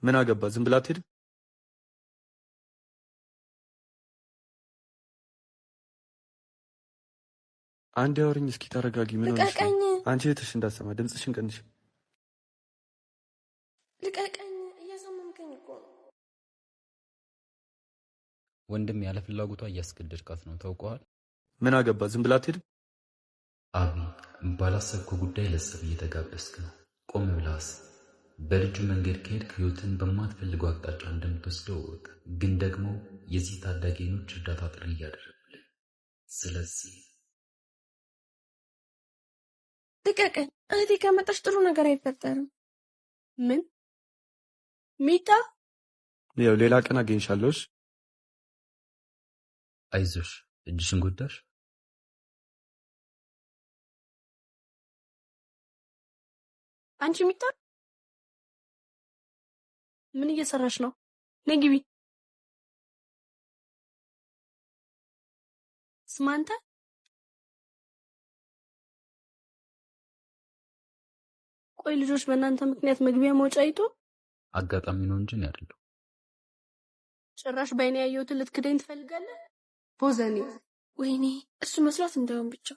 ምን አገባ? ዝም ብላ ትሄድ። አንድ ያወርኝ እስኪ ተረጋጊ። ምን ሆነሽ ነው? አንቺ እህትሽ እንዳሰማ ድምፅሽን ቀንሽ። ልቀቀኝ፣ እያሳመምከኝ እኮ ነው። ወንድም ያለ ፍላጎቷ እያስገደድካት ነው ታውቀዋል። ምን አገባ? ዝም ብላ ትሄድ። አቢ ባላሰብከው ጉዳይ ለጸብ እየተጋበዝክ ነው። ቆም ብላስ በልጁ መንገድ ከሄድክ ህይወትን በማትፈልገው አቅጣጫ እንደምትወስደው እወቅ። ግን ደግሞ የዚህ ታዳጊኖች እርዳታ ጥሪ እያደረጉልህ። ስለዚህ ልቀቀኝ። እህቴ ከመጣች ጥሩ ነገር አይፈጠርም። ምን ሚጣ? ያው ሌላ ቀን አገኝሻለሁ። አይዞሽ። እጅሽን ጎዳሽ? አንቺ ሚጣ ምን እየሰራሽ ነው? ነይ ግቢ። ስማ አንተ፣ ቆይ ልጆች በእናንተ ምክንያት መግቢያ መውጫ አይቶ አጋጣሚ ነው እንጂ ነው አይደለም። ጭራሽ በእኔ ያየሁትን ልትክደኝ ትፈልጋለህ? ቦዘኔ። ወይኔ እሱ መስሏት እንዳይሆን ብቻ።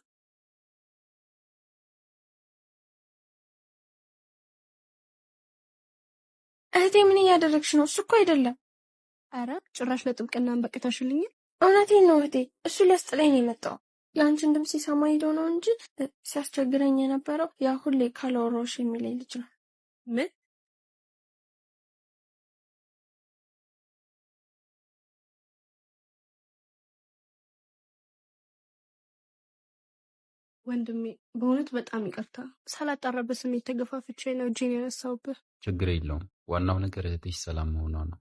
እህቴ ምን እያደረግሽ ነው? እሱ እኮ አይደለም። አረ ጭራሽ ለጥብቅና በቅተሽልኝ። እውነቴን ነው እህቴ፣ እሱ ሊያስጥለኝ ነው የመጣው። የአንቺን ድምፅ ሲሰማ ሄዶ ነው እንጂ ሲያስቸግረኝ የነበረው ያ ሁሌ ካላወራሁሽ የሚለኝ ልጅ ነው። ምን? ወንድሜ በእውነት በጣም ይቅርታ። ሳላጣራበት ስሜት ተገፋፍቼ ነው እጄን ያነሳሁብህ። ችግር የለውም። ዋናው ነገር እህትሽ ሰላም መሆኗ ነው።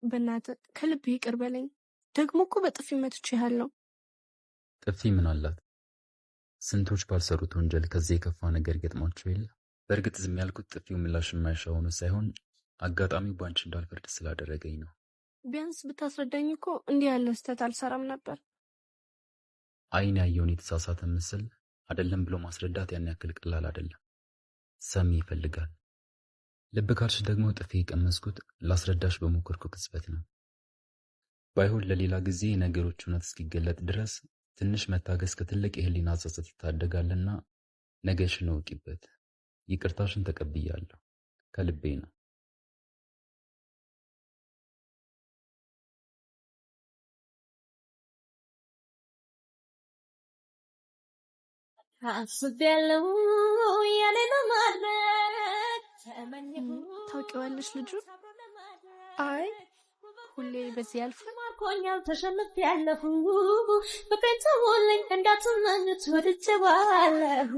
በእናትህ ከልብ ይቅር በለኝ። ደግሞ እኮ በጥፊ መትቼሃለሁ። ጥፊ ምን አላት? ስንቶች ባልሰሩት ወንጀል ከዚህ የከፋ ነገር ይገጥማቸው የለ። በእርግጥ ዝም ያልኩት ጥፊው ምላሽ የማይሻ ሆኖ ሳይሆን አጋጣሚው ባንቺ እንዳልፈርድ ስላደረገኝ ነው። ቢያንስ ብታስረዳኝ እኮ እንዲህ ያለ ስህተት አልሰራም ነበር። አይን ያየውን የተሳሳተ ምስል አይደለም ብሎ ማስረዳት ያን ያክል ቀላል አይደለም። ሰሚ ይፈልጋል። ልብ ካልሽ ደግሞ ጥፊ የቀመስኩት ላስረዳሽ በሞከርኩ ቅጽበት ነው። ባይሆን ለሌላ ጊዜ ነገሮች እውነት እስኪገለጥ ድረስ ትንሽ መታገስ ከትልቅ የህሊና ጸጸት ይታደጋልና ነገሽን እወቂበት። ይቅርታሽን ተቀብያለሁ፣ ከልቤ ነው። ታውቂዋለሽ ልጁ? አይ ሁሌ በዚህ ያልፍ ማርኮኛል ተሸንፍ ያለሁ ፍቅሬን ተወልኝ እንዳትመኙት ወድጄዋለሁ።